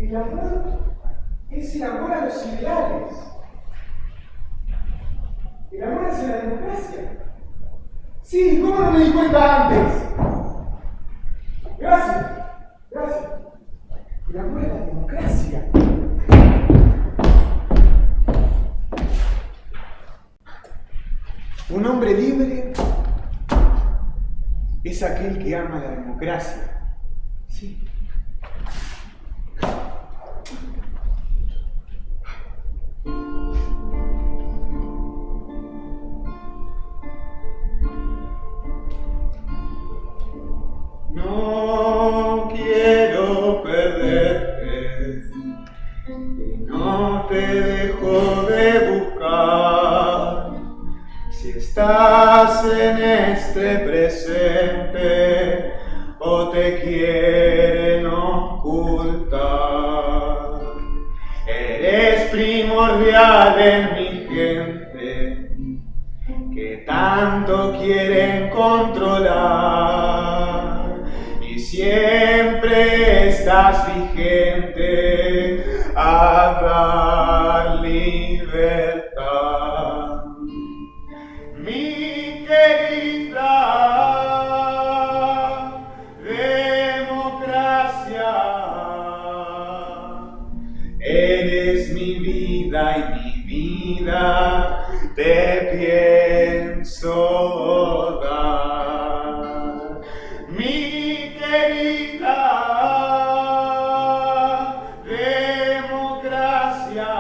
El amor es el amor a los ideales. El amor hacia la democracia. Sí, ¿cómo no me di cuenta antes? Gracias, gracias. El amor a la democracia. Un hombre libre es aquel que ama la democracia. Sí. No quiero perderte y no te dejo de buscar. Si estás en este presente o te quieren ocultar, eres primordial en mi gente que tanto quieren controlar, y siempre estás vigente a dar libertad. Mi querida democracia, eres mi vida y mi vida te pienso dar. Mi querida democracia.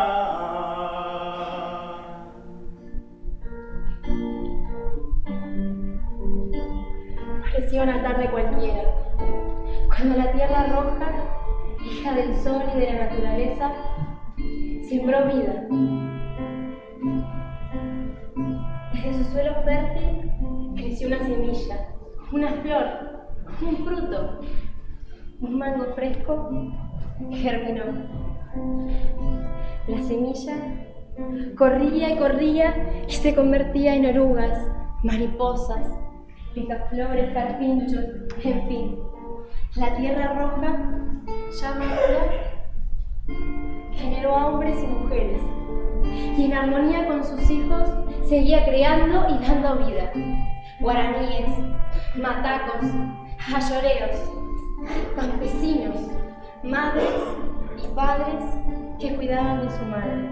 Parecía una tarde cualquiera, cuando la tierra roja, hija del sol y de la naturaleza, sembró vida. Desde su suelo fértil creció una semilla, una flor, un fruto, un mango fresco que germinó. La semilla corría y corría y se convertía en orugas, mariposas, picaflores, carpinchos, en fin. La tierra roja, ya madura, generó a hombres y mujeres, y en armonía con sus hijos seguía creando y dando vida. Guaraníes, matacos, ayoreos, campesinos, madres y padres que cuidaban de su madre.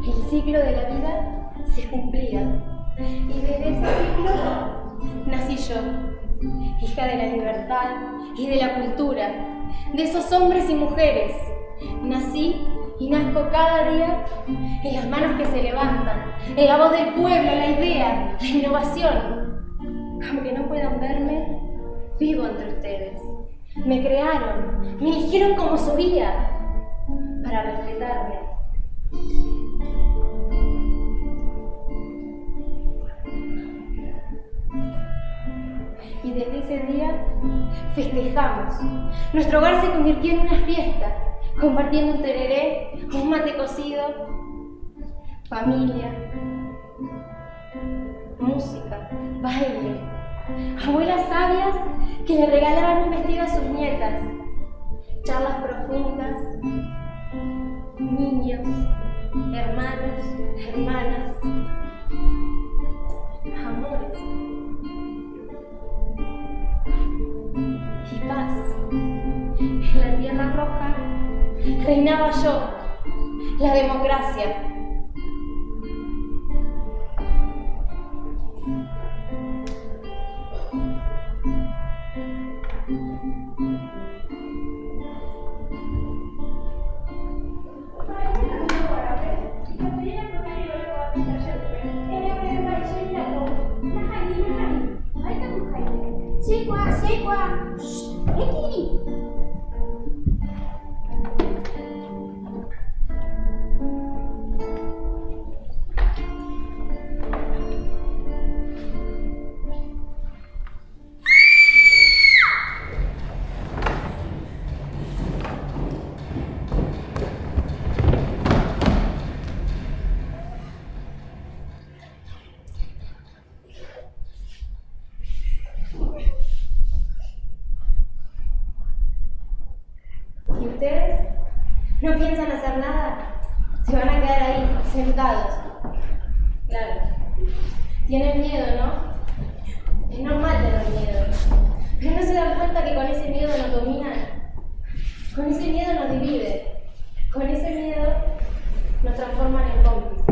El ciclo de la vida se cumplía, y desde ese ciclo nací yo, hija de la libertad y de la cultura, de esos hombres y mujeres. Nací y nazco cada día en las manos que se levantan, en la voz del pueblo, la idea, la innovación. Aunque no puedan verme, vivo entre ustedes. Me crearon, me eligieron como su guía, para respetarme. Y desde ese día festejamos. Nuestro hogar se convirtió en una fiesta, compartiendo un tereré, un mate cocido, familia, música, baile, abuelas sabias que le regalaban un vestido a sus nietas, charlas profundas, niños, hermanos, hermanas, amores y paz. En la tierra roja reinaba yo, la democracia. ¿Y ustedes? ¿No piensan hacer nada? Se van a quedar ahí, sentados. Claro. Tienen miedo, ¿no? Es normal tener miedo. Pero no se dan cuenta que con ese miedo nos dominan. Con ese miedo nos divide. Con ese miedo nos transforman en cómplices.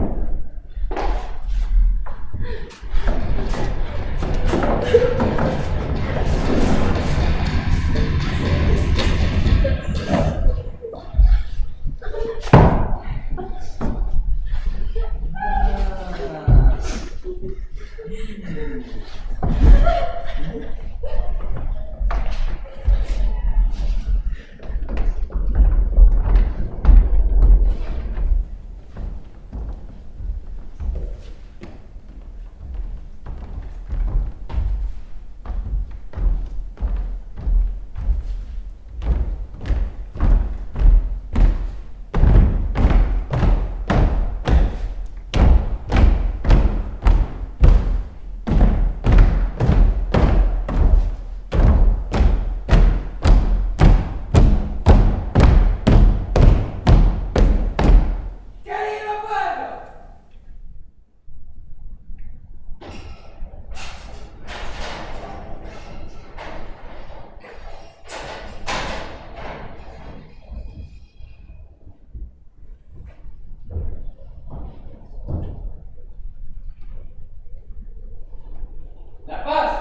La paz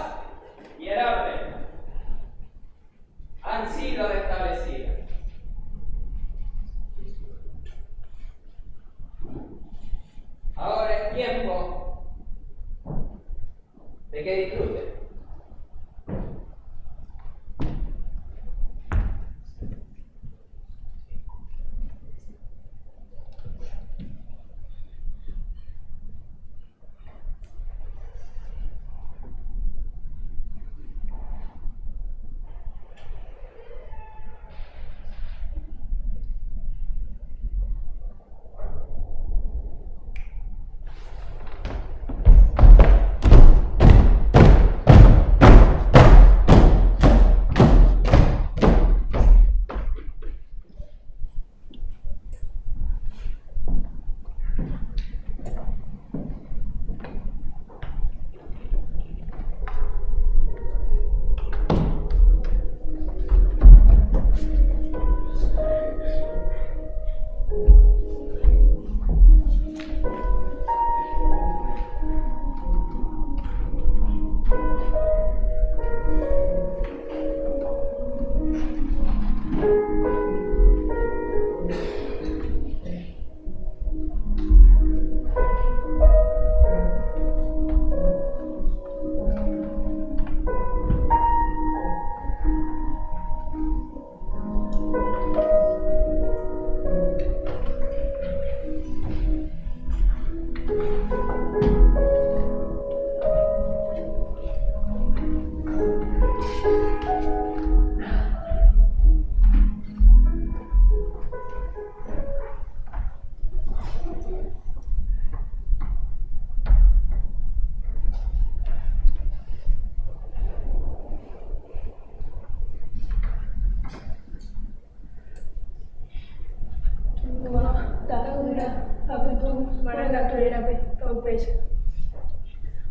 y el orden han sido restablecidas. Ahora es tiempo de que disfruten.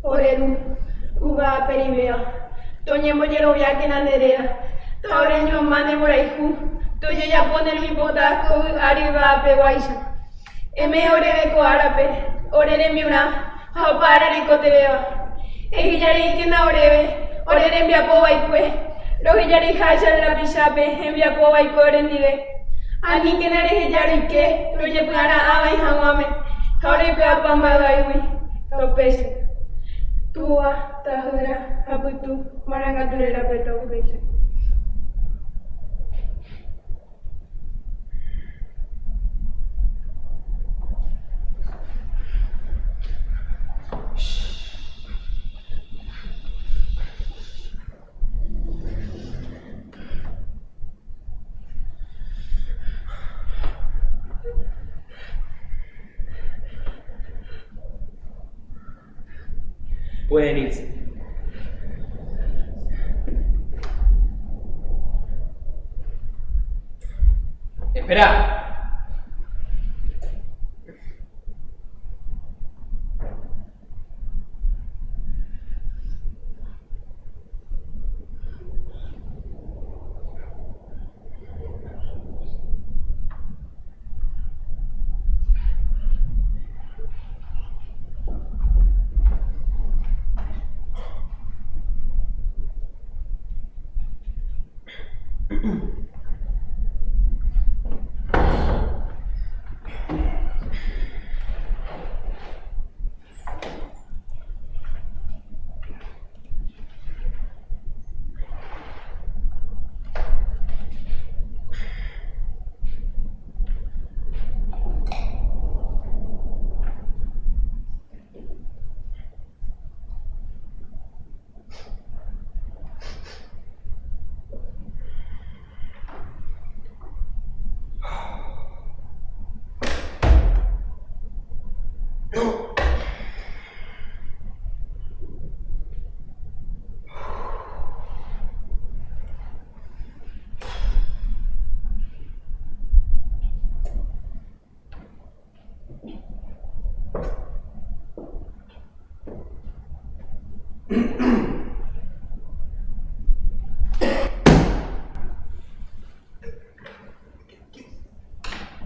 Oreru, uva perimea, toñe mollero viaje na nerea, taureño mane moraihu, toye ya poner mi botaco arriba peguaisa. Eme orebe ko arape, orere miuna, hapara rico te beba. Ejillari que na orere envia po baikue, rojillari hachal la pisape, envia po baiko orendive. Ani que na rejillari que, roye pugara ama y jamame, haure pe apamba baiwi, topese. Tua, tahura, aputu, marangaturera pe topese. Pueden irse. Espera.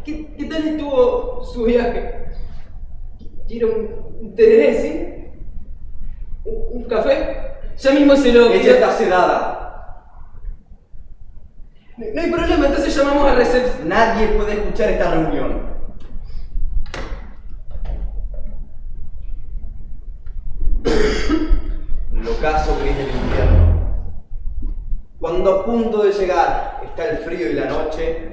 ¿Qué tal estuvo su viaje? ¿Quiere un tereré, sí? ¿Un café? Ya mismo se lo... Ella está sedada. No hay problema, entonces llamamos a recepción. Nadie puede escuchar esta reunión. El ocaso gris del invierno. Cuando a punto de llegar está el frío y la noche,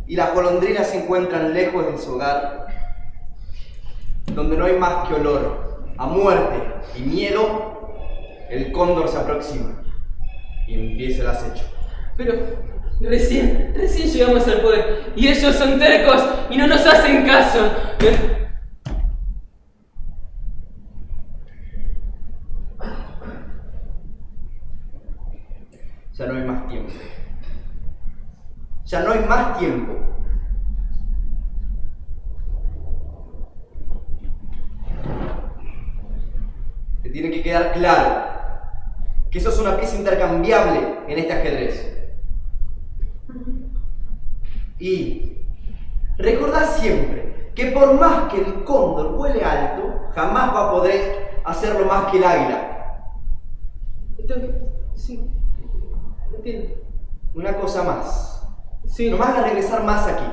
y las golondrinas se encuentran lejos de su hogar, donde no hay más que olor a muerte y miedo, el cóndor se aproxima y empieza el acecho. Pero recién llegamos al poder y ellos son tercos y no nos hacen caso. Ya no hay más tiempo. Ya no hay más tiempo. Te tiene que quedar claro que sos una pieza intercambiable en este ajedrez. Y recordá siempre que por más que el cóndor vuele alto, jamás va a poder hacerlo más que el águila. Entonces, sí, entiendo. Una cosa más. Sí. No vas a regresar más aquí.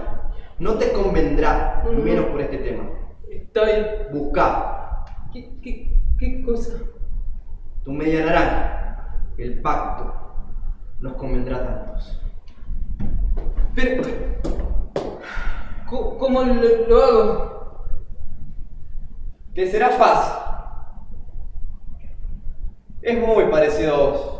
No te convendrá, y menos por este tema. Está bien. Buscá ¿Qué cosa? tu media naranja. El pacto nos convendrá a tantos. Pero ¿cómo lo hago? Te será fácil. Es muy parecido a vos.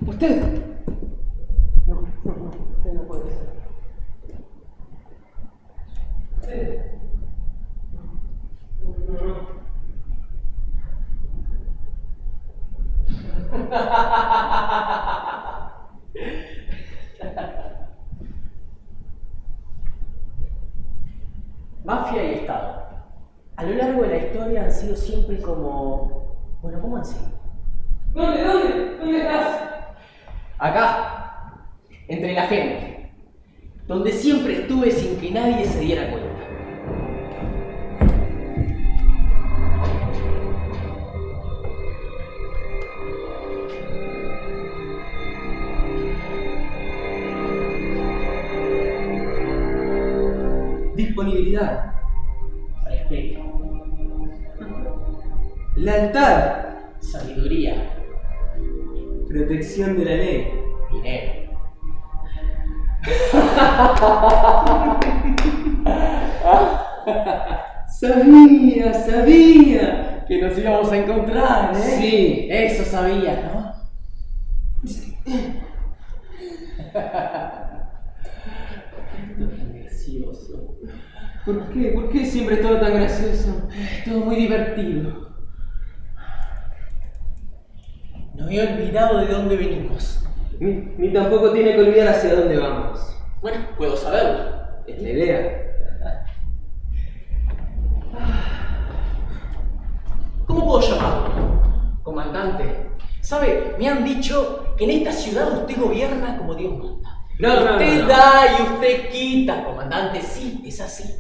¿Usted? No, usted no puede ser. Mafia y Estado. A lo largo de la historia han sido siempre como... Bueno, ¿cómo han sido? ¿Dónde estás? Acá, entre la gente, donde siempre estuve sin que nadie se diera cuenta. Disponibilidad. Respeto, Lealtad. sabiduría, Protección de la ley. dinero. Sabía Que nos íbamos a encontrar, ¿eh? Sí. Eso sabía, ¿no? Esto es tan gracioso. ¿Por qué? ¿Por qué siempre es todo tan gracioso? Es todo muy divertido. No he olvidado de dónde venimos. Ni tampoco tiene que olvidar hacia dónde vamos. Bueno, puedo saberlo. Es la idea. ¿Cómo puedo llamarlo? Comandante. ¿Sabe? Me han dicho que en esta ciudad usted gobierna como Dios manda. Usted da y usted quita, comandante. Sí, es así.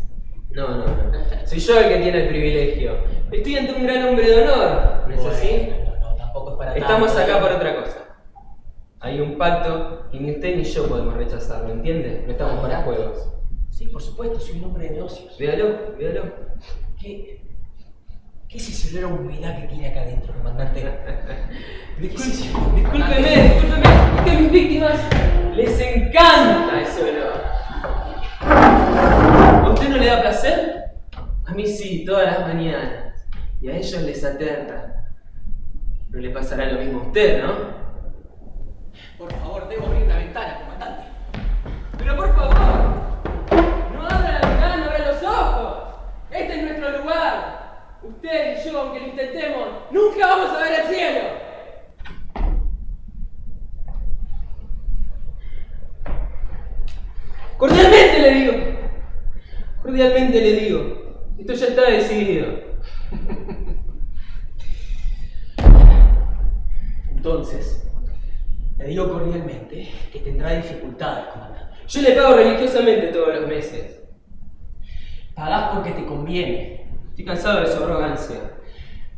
No. Soy yo el que tiene el privilegio. Estoy ante un gran hombre de honor. ¿No es así? No, tampoco es para Estamos tanto. acá por otra cosa. Hay un pacto que ni usted ni yo podemos rechazarlo, ¿entiende? No estamos para juegos. Sí, por supuesto, soy un hombre de negocios. Véalo. ¿Qué es ese olor a humedad que tiene acá adentro, comandante? Discúlpeme, es que a mis víctimas les encanta ese olor. ¿A usted no le da placer? A mí sí, todas las mañanas. Y a ellos les aterra. No le pasará lo mismo a usted, ¿no? Por favor, debo abrir la ventana, comandante. Pero por favor, no abra la ventana, abra los ojos. Este es nuestro lugar. Usted y yo, aunque lo intentemos, nunca vamos a ver el cielo. Cordialmente le digo. Esto ya está decidido. Entonces, le digo cordialmente que tendrá dificultades, comandante. Yo le pago religiosamente todos los meses. Pagás porque te conviene. Estoy cansado de su arrogancia.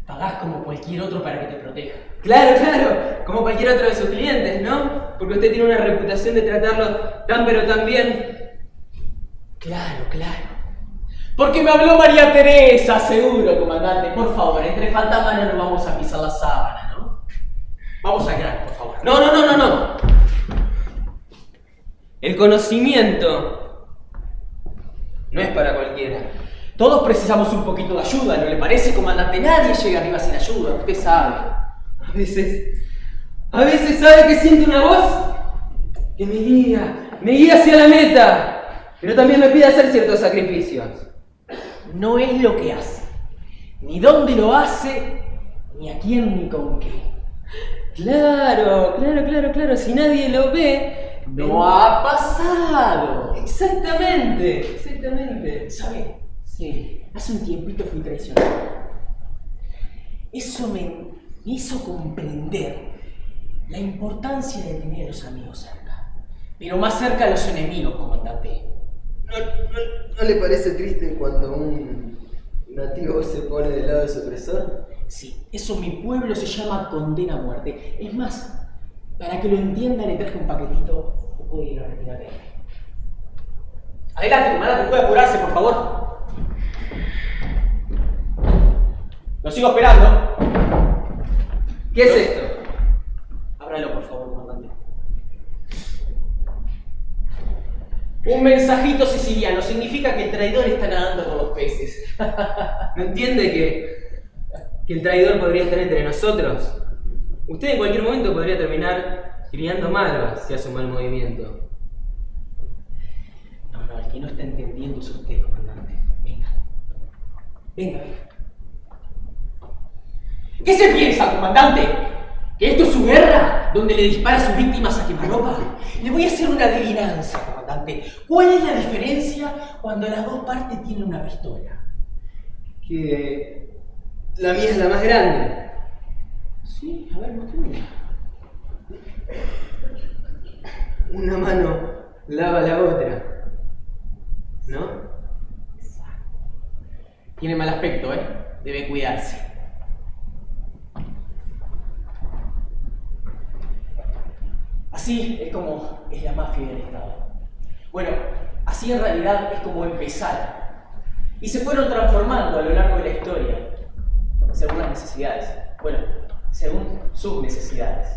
Pagás como cualquier otro para que te proteja. Claro, como cualquier otro de sus clientes, ¿no? Porque usted tiene una reputación de tratarlos tan pero tan bien. Claro. Porque me habló María Teresa, seguro, comandante. Por favor, entre fantasmas no nos vamos a pisar la sábana, ¿no? Vamos al grano, por favor. No. El conocimiento no es para cualquiera. Todos precisamos un poquito de ayuda, ¿no le parece, comandante? Nadie llega arriba sin ayuda, usted sabe. A veces sabe que siente una voz que me guía hacia la meta, pero también me pide hacer ciertos sacrificios. No es lo que hace, ni dónde lo hace, ni a quién ni con qué. Claro, si nadie lo ve... No ha pasado. Exactamente. ¿Sabe? Sí. Hace un tiempito fui traicionado. Eso me hizo comprender la importancia de tener a los amigos cerca. Pero más cerca a los enemigos, comandante. ¿No le parece triste cuando un nativo se pone del lado de su opresor? Sí, eso en mi pueblo se llama condena a muerte. Es más, para que lo entienda le traje un paquetito que puede ir a retirar de él. Adelante, comandante, puede apurarse, por favor. Lo sigo esperando. ¿Qué es esto? Ábralo, por favor, comandante. Un mensajito siciliano. Significa que el traidor está nadando con los peces. ¿No entiende que el traidor podría estar entre nosotros? Usted en cualquier momento podría terminar criando malvas si hace un mal movimiento. No, el que no está entendiendo es usted, comandante. Venga. ¿Qué se piensa, comandante? ¿Que esto es su guerra? ¿Donde le dispara a sus víctimas a quemarropa? Le voy a hacer una adivinanza, comandante. ¿Cuál es la diferencia cuando las dos partes tienen una pistola? Que la mía es la más grande. Sí, a ver, muéstrame. Una mano lava la otra. ¿No? Tiene mal aspecto, ¿eh? Debe cuidarse. Así es como es la mafia del Estado. Bueno, así en realidad es como empezaron. Y se fueron transformando a lo largo de la historia, según las necesidades. Bueno, según sus necesidades.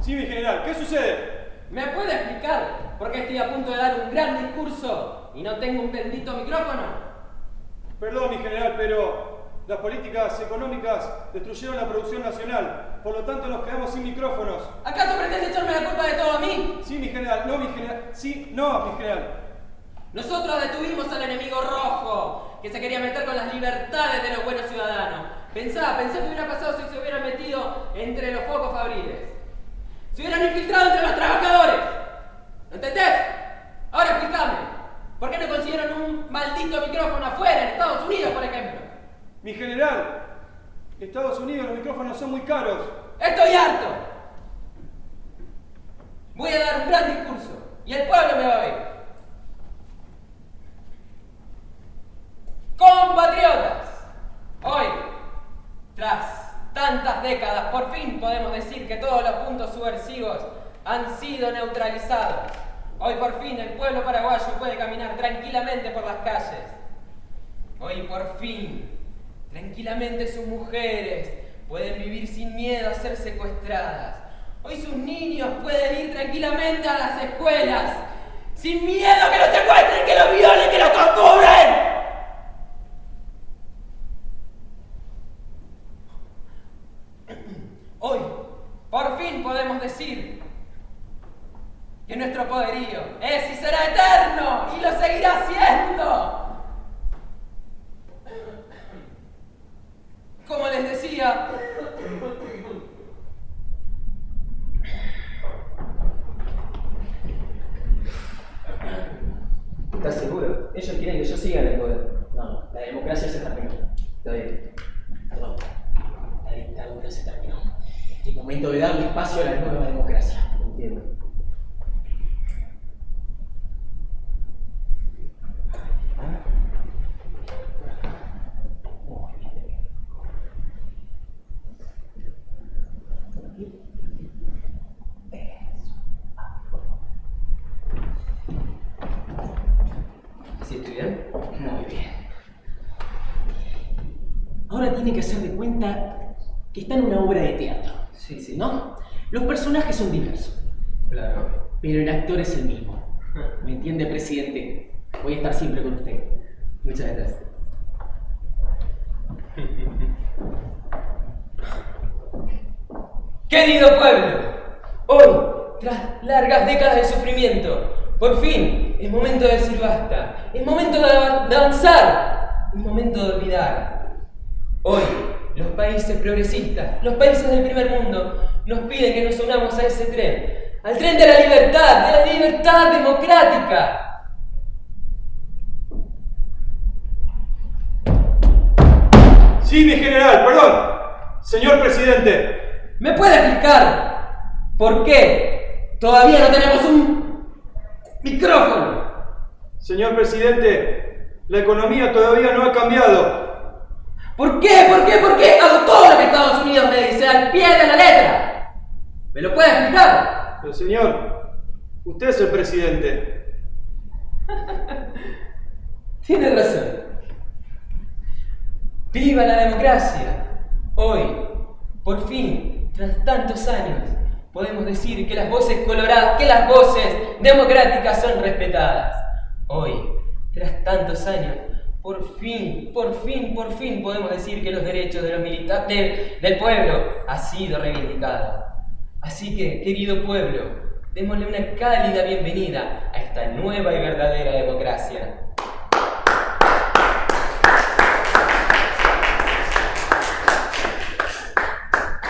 Sí, mi general, ¿qué sucede? ¿Me puede explicar por qué estoy a punto de dar un gran discurso y no tengo un bendito micrófono? Perdón, mi general, pero las políticas económicas destruyeron la producción nacional. Por lo tanto, nos quedamos sin micrófonos. ¿Acaso pretende echarme la culpa de todo a mí? Sí, mi general. No, mi general. Sí, no, mi general. Nosotros detuvimos al enemigo rojo, que se quería meter con las libertades de los buenos ciudadanos. Pensá qué hubiera pasado si se hubieran metido entre los focos fabriles. Se hubieran infiltrado entre los trabajadores. ¿Lo entendés? Ahora explícame, ¿por qué no consiguieron un maldito micrófono afuera, en Estados Unidos, por ejemplo? Mi general, Estados Unidos los micrófonos son muy caros. ¡Estoy harto! Voy a dar un gran discurso y el pueblo me va a ver. Compatriotas, hoy, tras tantas décadas, por fin podemos decir que todos los puntos subversivos han sido neutralizados. Hoy por fin el pueblo paraguayo puede caminar tranquilamente por las calles. Hoy por fin, tranquilamente sus mujeres pueden vivir sin miedo a ser secuestradas. Hoy sus niños pueden ir tranquilamente a las escuelas, sin miedo a que los secuestren, que los violen, que los torturen. Hoy, por fin podemos decir que nuestro poderío es y será eterno y lo seguirá siendo. Como les decía, ¿estás seguro? Ellos quieren que yo siga en el poder. No, la democracia se terminó. Está bien. Perdón. La dictadura se terminó. Es momento de darle espacio a la nueva democracia. Entiendo. ¿Sí estoy bien? Muy bien. Ahora tiene que hacer de cuenta que está en una obra de teatro. Sí, sí. ¿No? Los personajes son diversos, Claro. pero el actor es el mismo. ¿Me entiende, presidente? Voy a estar siempre con usted. Muchas gracias. querido pueblo, hoy, tras largas décadas de sufrimiento, por fin es momento de decir basta, es momento de avanzar, es momento de olvidar. Hoy, los países progresistas, los países del primer mundo, nos piden que nos unamos a ese tren, al tren de la libertad democrática. Sí, mi general, perdón. Señor presidente. ¿Me puede explicar por qué todavía no tenemos un micrófono? Señor presidente, la economía todavía no ha cambiado. ¿Por qué? Hago todo lo que Estados Unidos me dice al pie de la letra. ¿Me lo puede explicar? Pero señor, usted es el presidente. Tiene razón. ¡Viva la democracia! Hoy, por fin, tras tantos años, podemos decir que las voces coloradas, que las voces democráticas son respetadas. Hoy, tras tantos años, por fin podemos decir que los derechos de los del pueblo han sido reivindicados. Así que, querido pueblo, démosle una cálida bienvenida a esta nueva y verdadera democracia.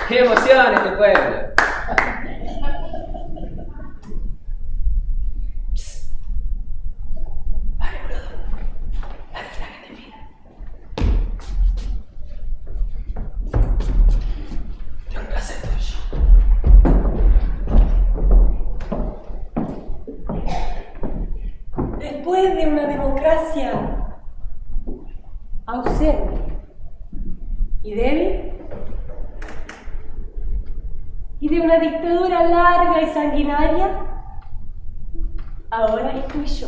¡Qué emoción este pueblo! Psst. Vale, boludo. Dale, que te mira. Tengo un placer tuyo. Después de una democracia ausente y débil, y de una dictadura larga y sanguinaria, ahora estoy yo.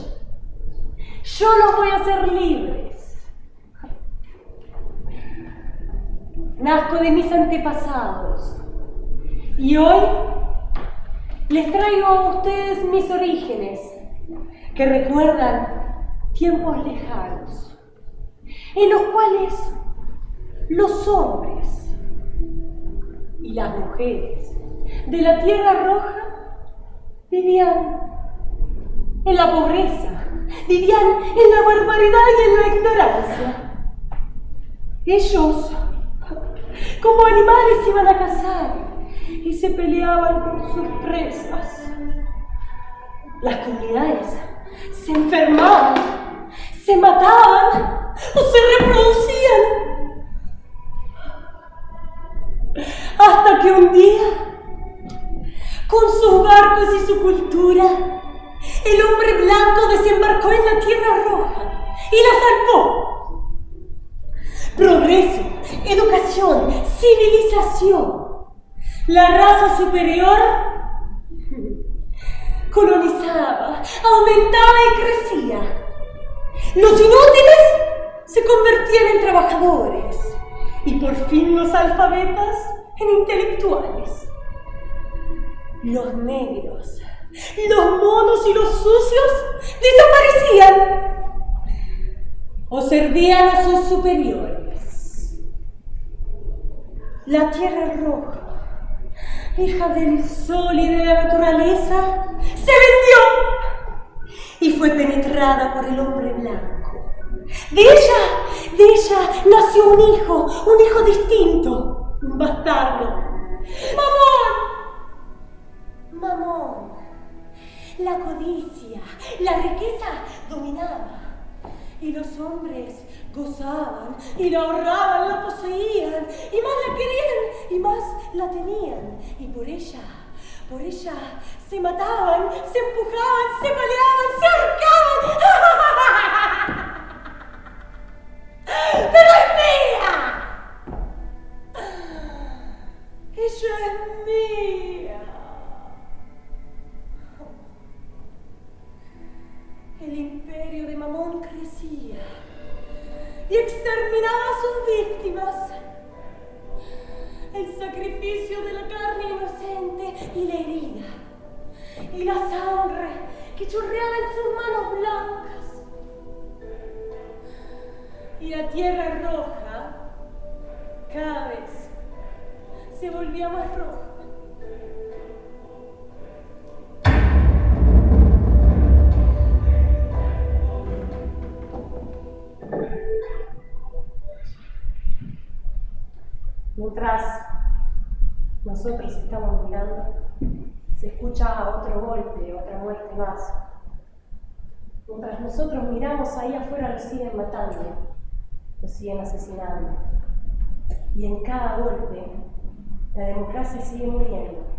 Yo los voy a hacer libres. Nazco de mis antepasados y hoy Les traigo a ustedes mis orígenes, que recuerdan tiempos lejanos, en los cuales los hombres y las mujeres de la Tierra Roja vivían en la pobreza, vivían en la barbaridad y en la ignorancia. Ellos, como animales, iban a cazar y se peleaban por sus presas. Las comunidades se enfermaban, se mataban o se reproducían. Hasta que un día, con sus barcos y su cultura, el hombre blanco desembarcó en la Tierra Roja y la salvó. Progreso, educación, civilización. La raza superior colonizaba, aumentaba y crecía. Los inútiles se convertían en trabajadores y por fin los alfabetas en intelectuales. Los negros, los monos y los sucios desaparecían o servían a sus superiores. La Tierra Roja, hija del sol y de la naturaleza, se vendió y fue penetrada por el hombre blanco. De ella nació un hijo distinto, un bastardo. Mamón, la codicia, la riqueza dominaba y los hombres gozaban y la ahorraban, la poseían y más la querían y más la tenían y por ella se mataban, se empujaban, se peleaban, se ahorcaban. ¡Pero es mía! ¡Ella es mía! El imperio de Mamón crecía y exterminaba a sus víctimas. El sacrificio de la carne inocente y la herida, y la sangre que chorreaba en sus manos blancas. Y la Tierra Roja cada vez se volvía más roja. Mientras nosotros estamos mirando, se escucha otro golpe, otra muerte más. Mientras nosotros miramos, ahí afuera los siguen matando, los siguen asesinando. Y en cada golpe, la democracia sigue muriendo.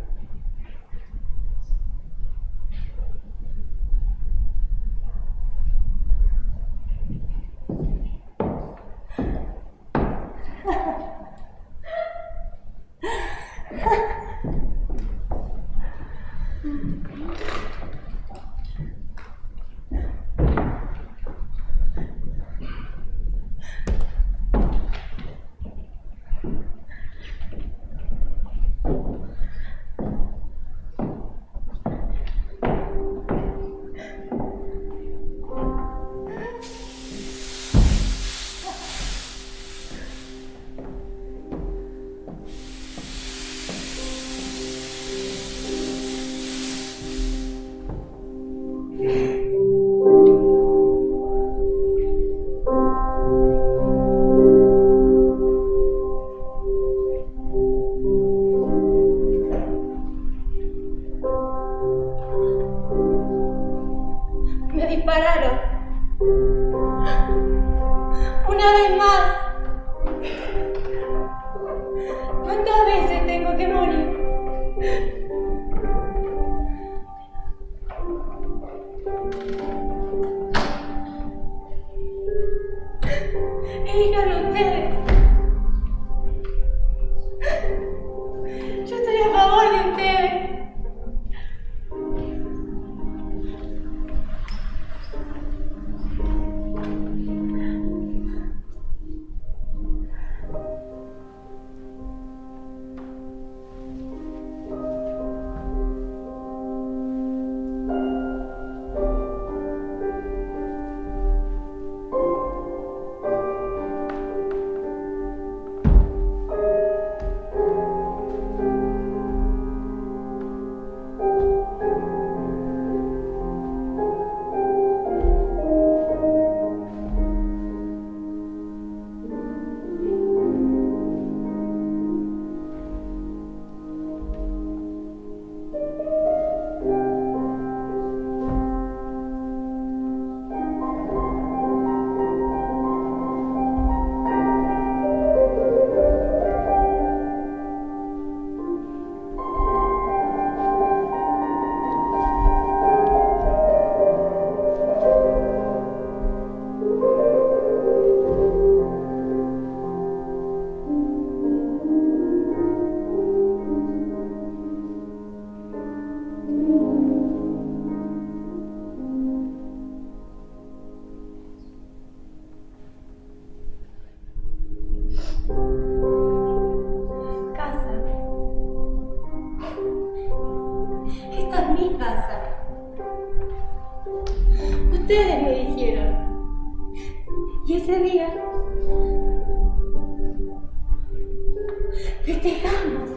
Festejamos.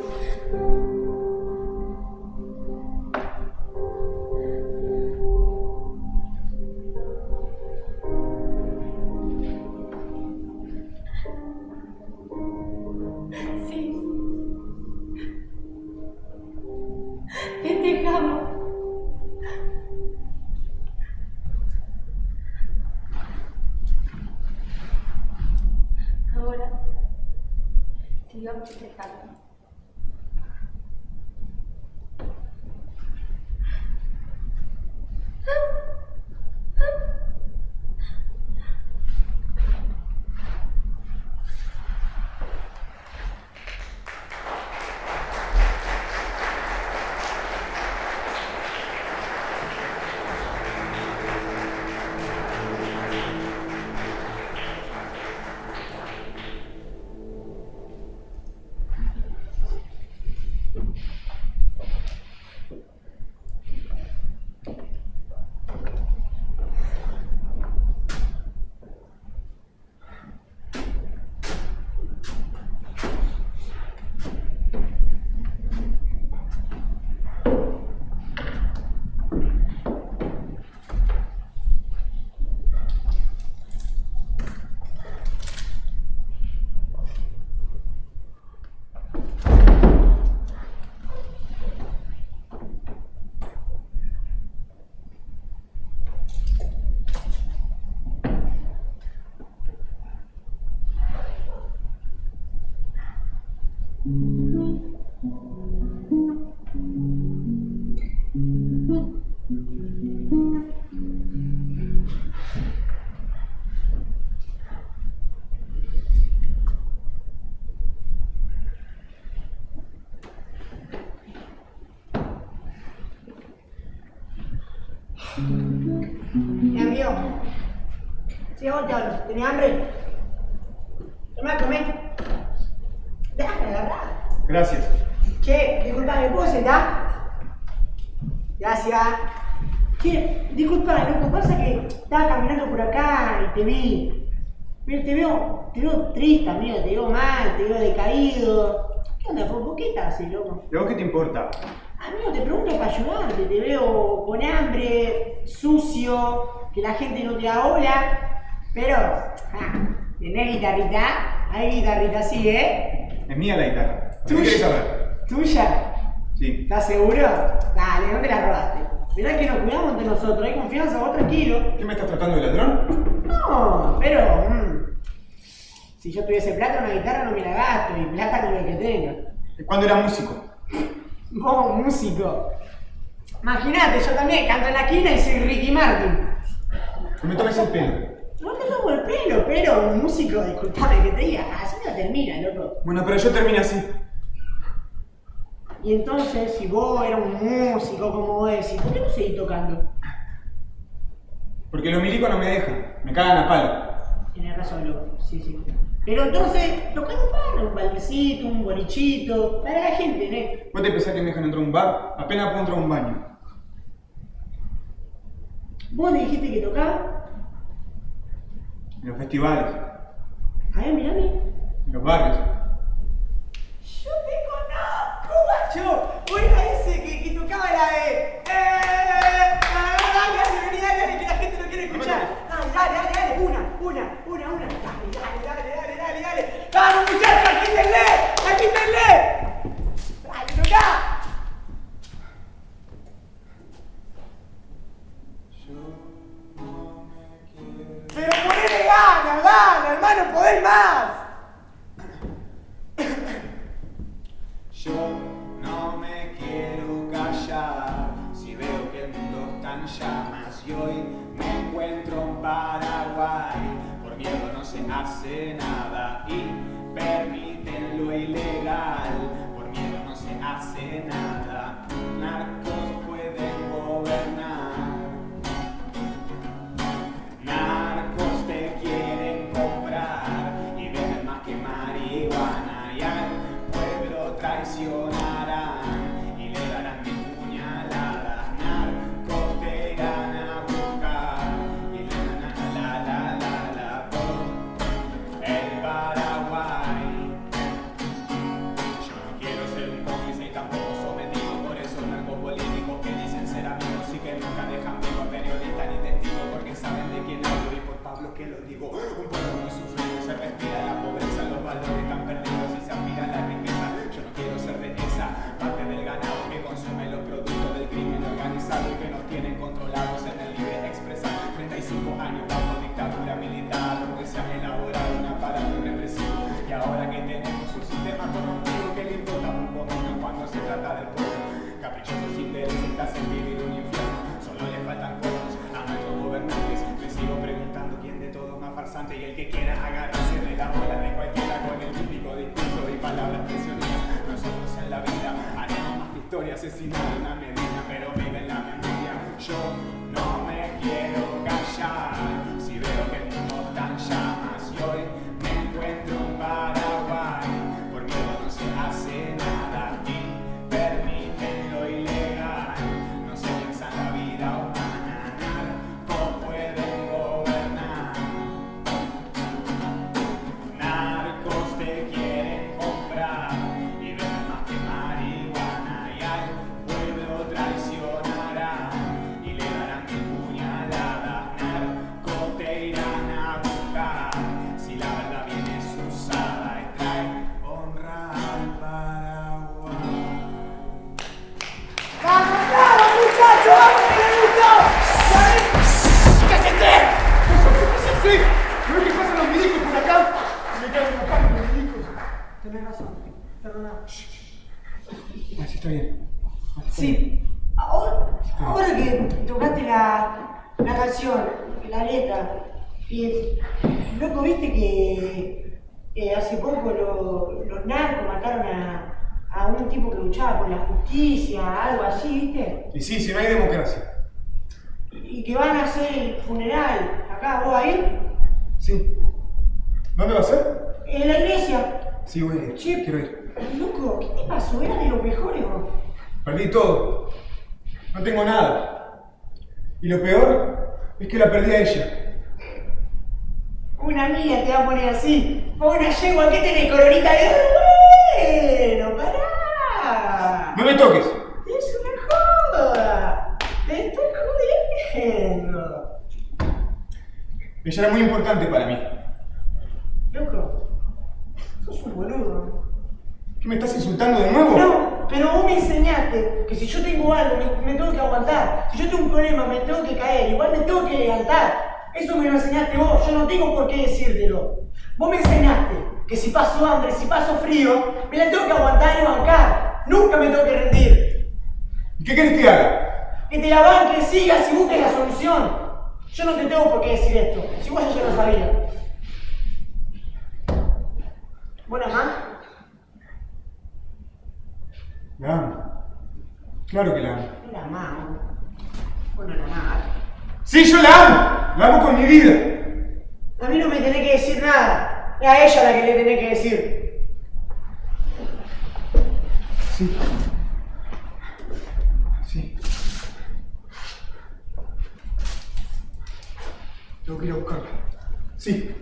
Sí. Festejamos. Ahora sigamos festejando. Mi amigo, sí, vos te hablo. ¿Tenés hambre? Tomá, comé. Déjame agarrar. Gracias. Che, disculpame, ¿puedo sentar? Gracias. Che, disculpa, loco, pasa que estaba caminando por acá y te vi. Pero te veo triste, amigo, te veo mal, te veo decaído. ¿Qué onda, por qué estás así, loco? ¿Y a vos qué te importa? Amigo, te pregunto para ayudarte, te veo con hambre, sucio, que la gente no te da bola, pero, ¿tenés guitarrita? Hay guitarrita así, ¿eh? Es mía la guitarra. ¿Qué querés saber? ¿Tuya? Sí. ¿Estás seguro? Dale, ¿dónde la robaste? Mirá que nos cuidamos entre nosotros, hay confianza, vos tranquilo. ¿Qué me estás tratando de ladrón? No, pero, si yo tuviese plata, una guitarra no me la gasto, y plata con el que tenga. ¿Cuándo era músico? Vos, músico. Imagínate, yo también canto en la esquina y soy Ricky Martin. No me tomes el pelo. No te tomo el pelo, pero un músico, disculpame que te diga, así no termina, loco. Bueno, pero yo termino así. Y entonces, si vos eras un músico como vos decís, ¿por qué no seguís tocando? Porque los milicos no me dejan, me cagan a palo. Tienes razón, loco, sí. Pero entonces, tocá un palo, un baldecito, un bolichito, para la gente, ¿no? ¿Vos te pensás que me dejan entrar a un bar? Apenas puedo entrar a un baño. ¿Vos me dijiste que tocaba? En los festivales, A ver, mirame. en los barrios. ¡Yo te conozco, guacho! Vos eras ese que tocaba la de... Dale, que la gente lo quiere escuchar. Dale, una. Dale. ¡Vamos, muchachos! ¡Agítenle! ¡Dale, tocá! Pero ponele gana, hermano, podés más. Yo no me quiero callar si veo que el mundo está en llamas y hoy me encuentro en Paraguay. Por miedo no se hace nada y permiten lo ilegal. Por miedo no se hace nada, narcos pueden gobernar. Narcos te quieren comprar y venden más que marihuana y al pueblo traicionarán y le darán mil puñaladas. Narcos te irán a buscar y la por el Paraguay. instante y el que quiera agarrarse de la bola de cualquiera con el típico discurso y palabras presionistas. Nosotros en la vida haremos más que historia, asesinando una medina, pero vive en la memoria. Yo no me quiero callar si veo que el mundo está en llamas y hoy me encuentro en Paraguay. Por miedo no se hace nada y permiten lo ilegal. No se piensa en la vida humana, narcos pueden gobernar. Narcos te quieren comprar y venden más que marihuana y al pueblo traicionarán y le darán mil puñaladas. Narcos te irán a buscar si la verdad bien es usada y trae honra al Paraguay. ¡Vamos, vamos, muchachos! ¡Vamos, que le gustó! ¡Cállate! ¡Sí! ¿No ves que pasan los milicos por acá? Me caen en la cara los milicos. Tenés razón, perdona. Así está bien. Sí, ahora que tocaste la canción, la letra, y loco, viste que hace poco los narcos mataron a un tipo que luchaba por la justicia, algo así, viste, Y sí, si no hay democracia. y que van a hacer el funeral acá, ¿vos a ir? Sí. ¿Dónde va a ser? En la iglesia. Sí, voy a ir. Che, Quiero ir. loco, ¿qué te pasó? Era de los mejores, vos. Perdí todo. No tengo nada. Y lo peor es que la perdí a ella. Una amiga te va a poner así. Fue una yegua, ¿qué tenés, coronita de oro? Bueno, pará. ¡No me toques! Es una joda. Te estoy jodiendo. Ella era muy importante para mí. Loco, sos un boludo. ¿Qué me estás insultando de nuevo? No, pero vos me enseñaste que si yo tengo algo, me tengo que aguantar. Si yo tengo un problema, me tengo que caer. Igual me tengo que levantar. Eso me lo enseñaste vos. Yo no tengo por qué decírtelo. Vos me enseñaste que si paso hambre, si paso frío, me la tengo que aguantar y bancar. Nunca me tengo que rendir. ¿Y qué querés que haga? Que te la banques, sigas y busques la solución. Yo no te tengo por qué decir esto. Si vos ya lo sabías. ¿Buena mamá? La amo. Claro que la amo. No la amamos. Bueno, la amamos. ¡Sí, yo la amo! La amo con mi vida. A mí no me tenés que decir nada. Es a ella la que le tenés que decir. Sí. Sí. Tengo que ir a buscarla. Sí.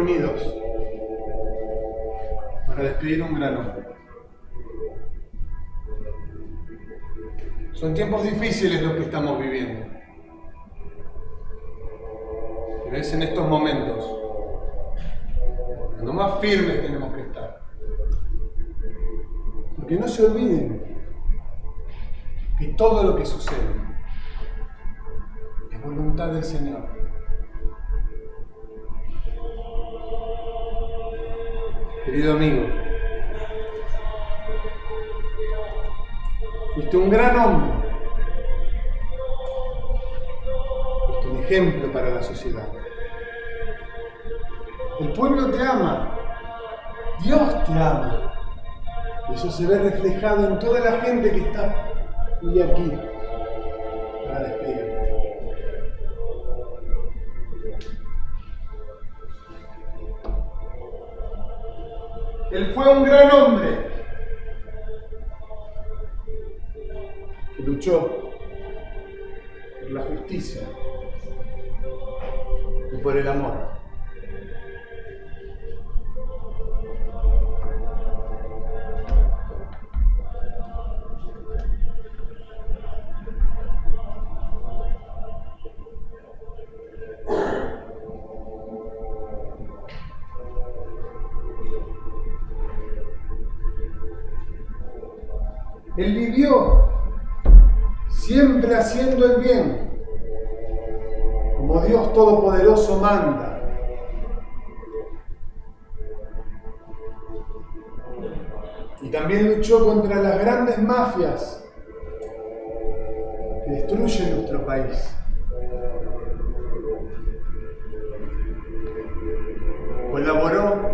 reunidos para despedir a un gran hombre. Son tiempos difíciles los que estamos viviendo. Pero es en estos momentos cuando más firmes tenemos que estar. Porque no se olviden que todo lo que sucede es voluntad del Señor. Querido amigo, fuiste un gran hombre, fuiste un ejemplo para la sociedad. El pueblo te ama, Dios te ama. Eso se ve reflejado en toda la gente que está hoy aquí para despedirte. Él fue un gran hombre que luchó por la justicia y por el amor. Él vivió siempre haciendo el bien, como Dios Todopoderoso manda. Y también luchó contra las grandes mafias que destruyen nuestro país. Colaboró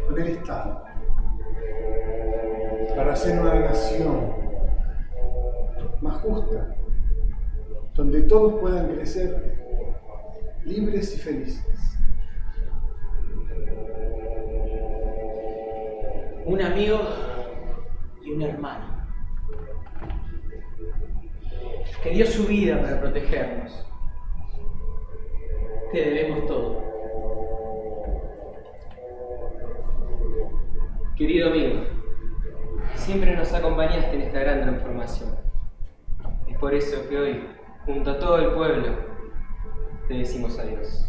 con el Estado para hacer una nación más justa, donde todos puedan crecer libres y felices. Un amigo y un hermano que dio su vida para protegernos. Te debemos todo. Querido amigo, siempre nos acompañaste en esta gran transformación. Es por eso que hoy, junto a todo el pueblo, te decimos adiós.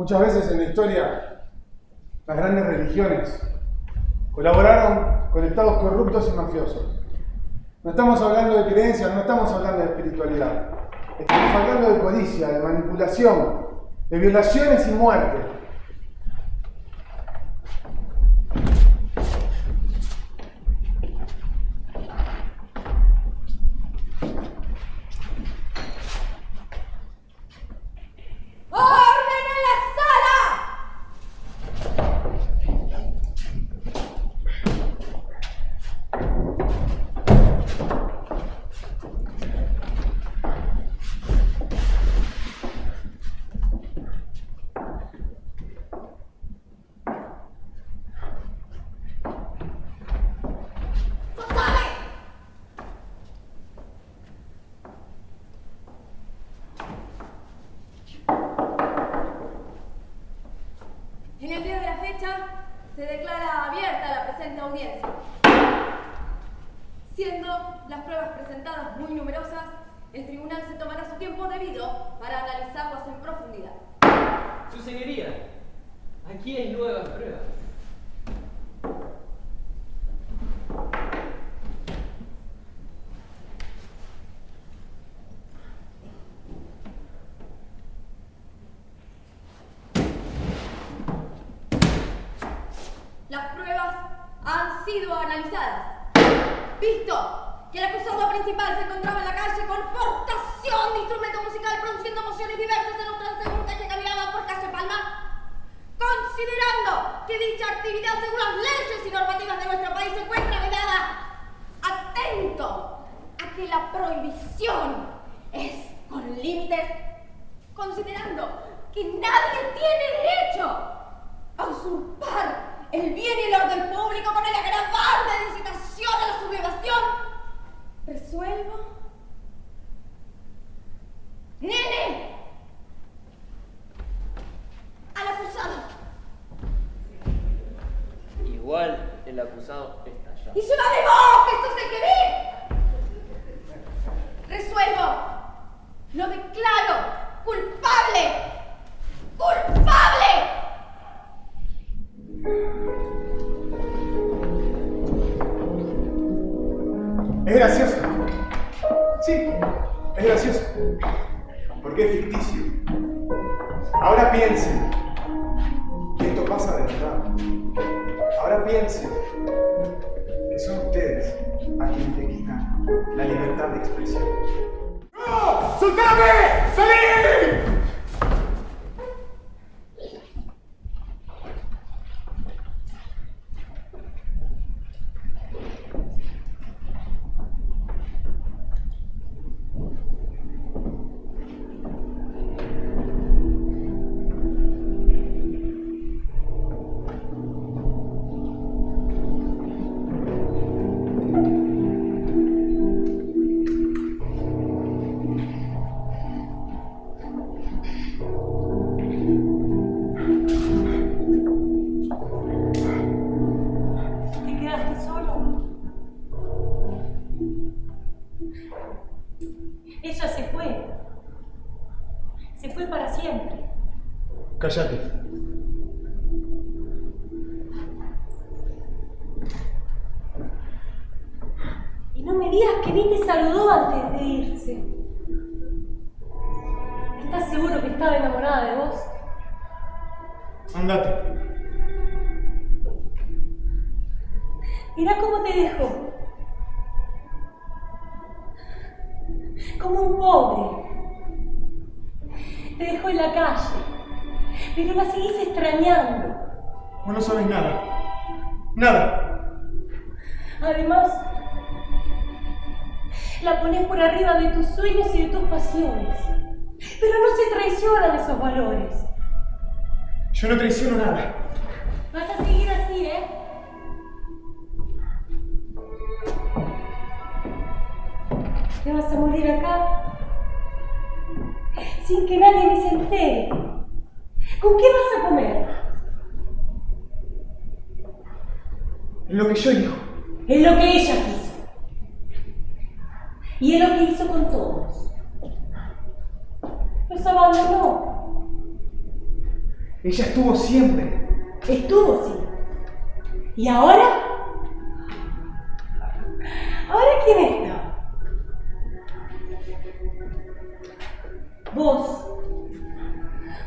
Muchas veces en la historia, las grandes religiones colaboraron con estados corruptos y mafiosos. No estamos hablando de creencias, no estamos hablando de espiritualidad. Estamos hablando de codicia, de manipulación, de violaciones y muerte. En el día de la fecha se declara abierta la presente audiencia. Siendo las pruebas presentadas muy numerosas, el tribunal se tomará su tiempo debido para analizarlas en profundidad. Su señoría, aquí hay nuevas pruebas. Las pruebas han sido analizadas. Visto que el acusado principal se encontraba en la calle con portación de instrumento musical produciendo emociones diversas en un transeúnte que caminaba por calle Palma, considerando que dicha actividad según las leyes y normativas de nuestro país se encuentra vedada, atento a que la prohibición es con límites, considerando que nadie tiene derecho a usurpar el bien y el orden público con el agravante de incitación a la sublevación, resuelvo. ¡Nene! Al acusado. Igual el acusado está allá. ¡Y se va de vos, que esto es el que vi! Resuelvo. Lo declaro culpable. ¡Culpable! Es gracioso. Sí, es gracioso. Porque es ficticio. Ahora piensen que esto pasa de verdad. Ahora piensen que son ustedes a quienes le quitan la libertad de expresión. ¡No! ¡Soltame! ¡Salí! Ella se fue. Se fue para siempre. Cállate. Y no me digas que ni te saludó antes de irse. ¿Estás seguro que estaba enamorada de vos? Andate. Mirá cómo te dejó. Como un pobre. Te dejó en la calle, pero la seguís extrañando. Vos no sabes nada. Nada. Además, la pones por arriba de tus sueños y de tus pasiones. Pero no se traicionan esos valores. Yo no traiciono nada. Vas a seguir así, ¿eh? Te vas a morir acá, sin que nadie ni se entere. ¿Con qué vas a comer? Es lo que yo digo. Es lo que ella quiso. Y es lo que hizo con todos. Los abandonó. Ella estuvo siempre. Estuvo, sí. ¿Y ahora? ¿Ahora quién está? Vos.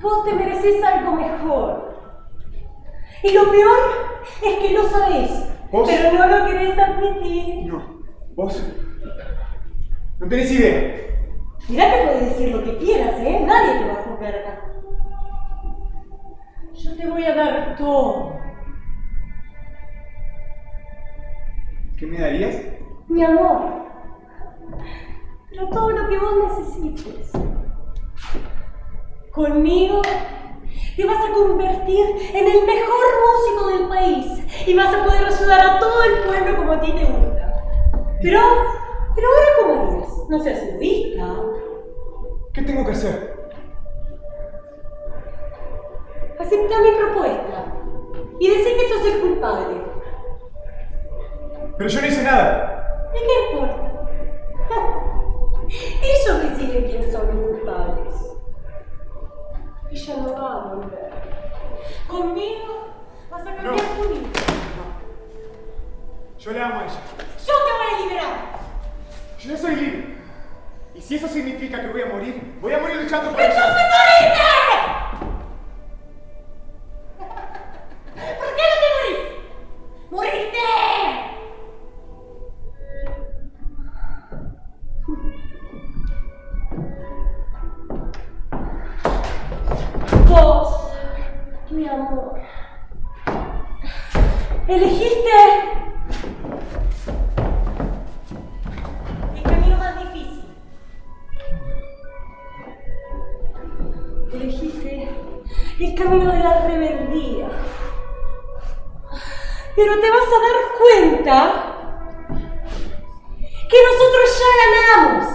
Vos te merecés algo mejor. Y lo peor es que lo sabés. ¿Vos? Pero no lo querés admitir. No, vos no tenés idea. Mirá que podés decir lo que quieras, ¿eh? Nadie te va a juzgar acá. Yo te voy a dar todo. ¿Qué me darías? Mi amor. Pero todo lo que vos necesites. Conmigo te vas a convertir en el mejor músico del país y vas a poder ayudar a todo el pueblo como a ti te gusta. Pero ahora ¿cómo harías? No seas egoísta. ¿Qué tengo que hacer? Acepta mi propuesta y decir que sos el culpable. Pero yo no hice nada. ¿Y qué importa? Ellos deciden quiénes son los culpables. Ella no va a volver. Conmigo vas a cambiar tu vida. Yo le amo a ella. Yo te voy a liberar. Yo ya soy libre. Y si eso significa que voy a morir luchando por ¡Entonces ella. morite! ¿Por qué no te morís? ¡Moriste! Vos, mi amor, elegiste el camino más difícil. Elegiste el camino de la rebeldía. Pero te vas a dar cuenta que nosotros ya ganamos.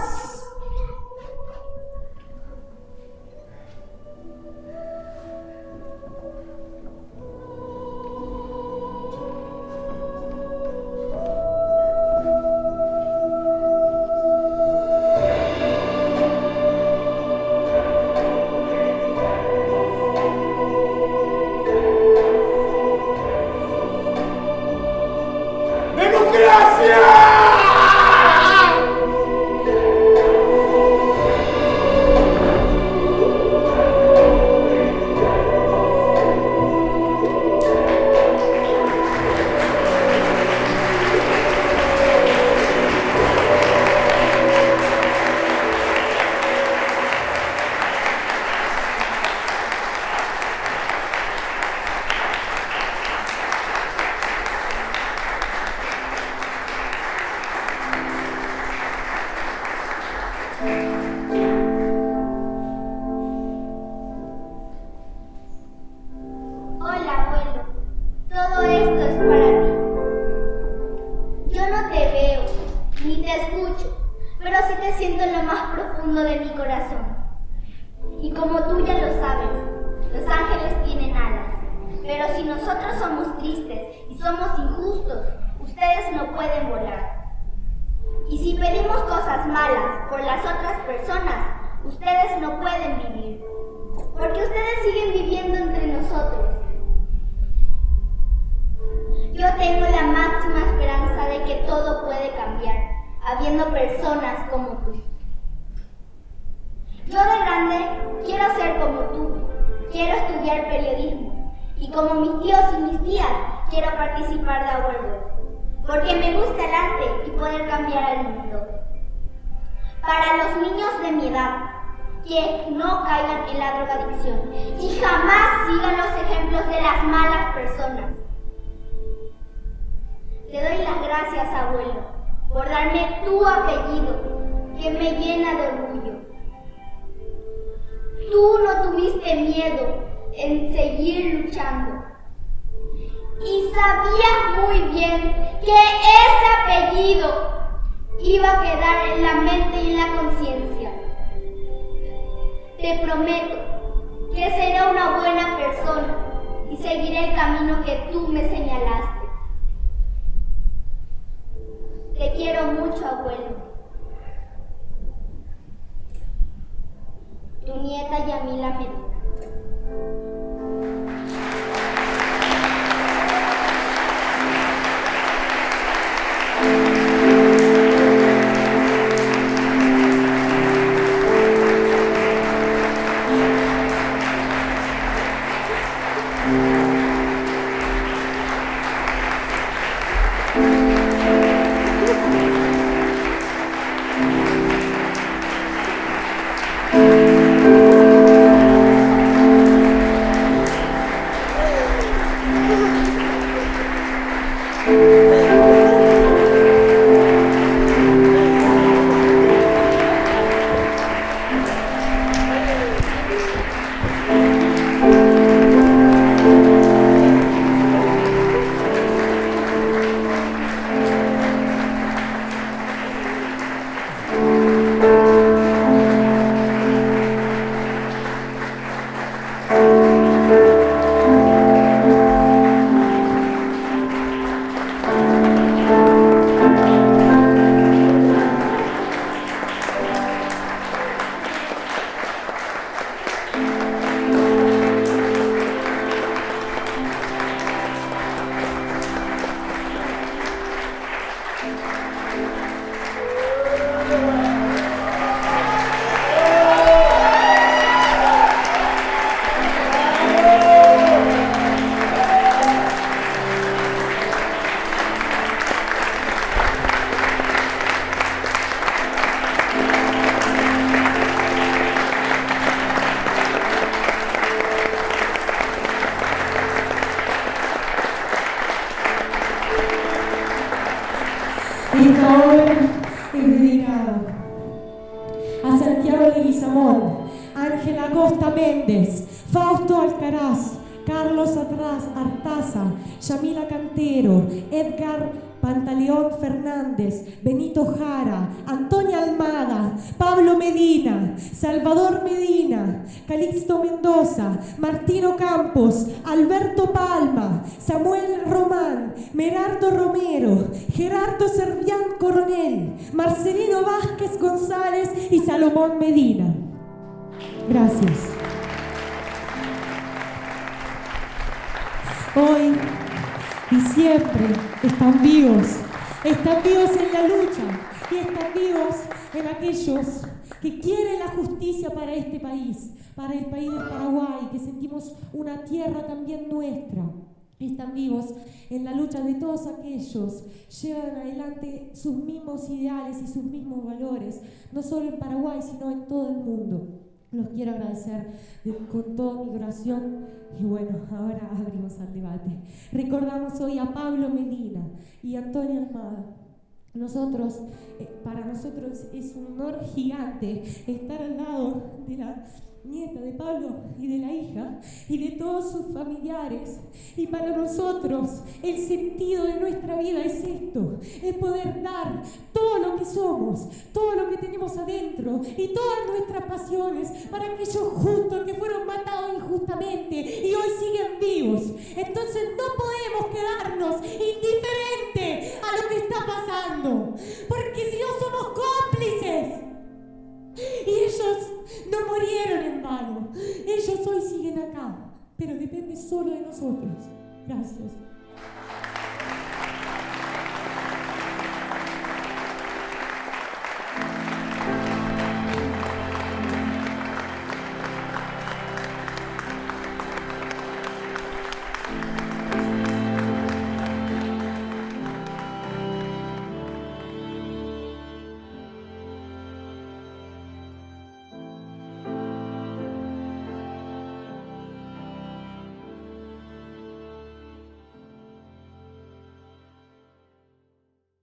Hola, abuelo. Todo esto es para ti. Yo no te veo, ni te escucho, pero sí te siento en lo más profundo de mi corazón. Y como tú ya lo sabes, los ángeles tienen alas. Pero si nosotros somos tristes y somos injustos, ustedes no pueden volar. Y si pedimos cosas malas por las otras personas, ustedes no pueden vivir. Porque ustedes siguen viviendo entre nosotros. Yo tengo la máxima esperanza de que todo puede cambiar, habiendo personas como tú. Yo de grande quiero ser como tú, quiero estudiar periodismo, y como mis tíos y mis tías, quiero participar de awards, porque me gusta el arte y poder cambiar el mundo. Para los niños de mi edad, que no caigan en la drogadicción y jamás sigan los ejemplos de las malas personas. Te doy las gracias, abuelo, por darme tu apellido, que me llena de orgullo. Tú no tuviste miedo en seguir luchando. Y sabías muy bien que ese apellido iba a quedar en la mente y en la conciencia. Te prometo que seré una buena persona y seguiré el camino que tú me señalaste. Te quiero mucho, abuelo. Tu nieta Yamila Medina. Ángela Costa Méndez, Fausto Alcaraz, Carlos Artaza, Yamila Cantero, Edgar Pantaleón Fernández, Benito Jara, Antonia Almada, Pablo Medina, Salvador Medina, Calixto Mendoza, Martino Campos, Alberto Palma, Samuel Román, Merardo Romero, Gerardo Servián Coronel, Marcelino Vázquez González y Salomón Medina. Gracias. Hoy y siempre están vivos en la lucha y están vivos en aquellos que quieren la justicia para este país, para el país del Paraguay, que sentimos una tierra también nuestra. Están vivos en la lucha de todos aquellos que llevan adelante sus mismos ideales y sus mismos valores, no solo en Paraguay, sino en todo el mundo. Los quiero agradecer con toda mi corazón y bueno, ahora abrimos al debate. Recordamos hoy a Pablo Medina y Antonia Almada. Para nosotros es un honor gigante estar al lado de la nieta de Pablo y de la hija y de todos sus familiares. Y para nosotros el sentido de nuestra vida es esto, es poder dar todo lo que somos, todo lo que tenemos adentro y todas nuestras pasiones para aquellos justos que fueron matados injustamente y hoy siguen vivos. Entonces no podemos quedarnos indiferentes a lo que está pasando, porque si no somos cómplices. Y ellos no murieron en vano. Ellos hoy siguen acá, pero depende solo de nosotros. Gracias.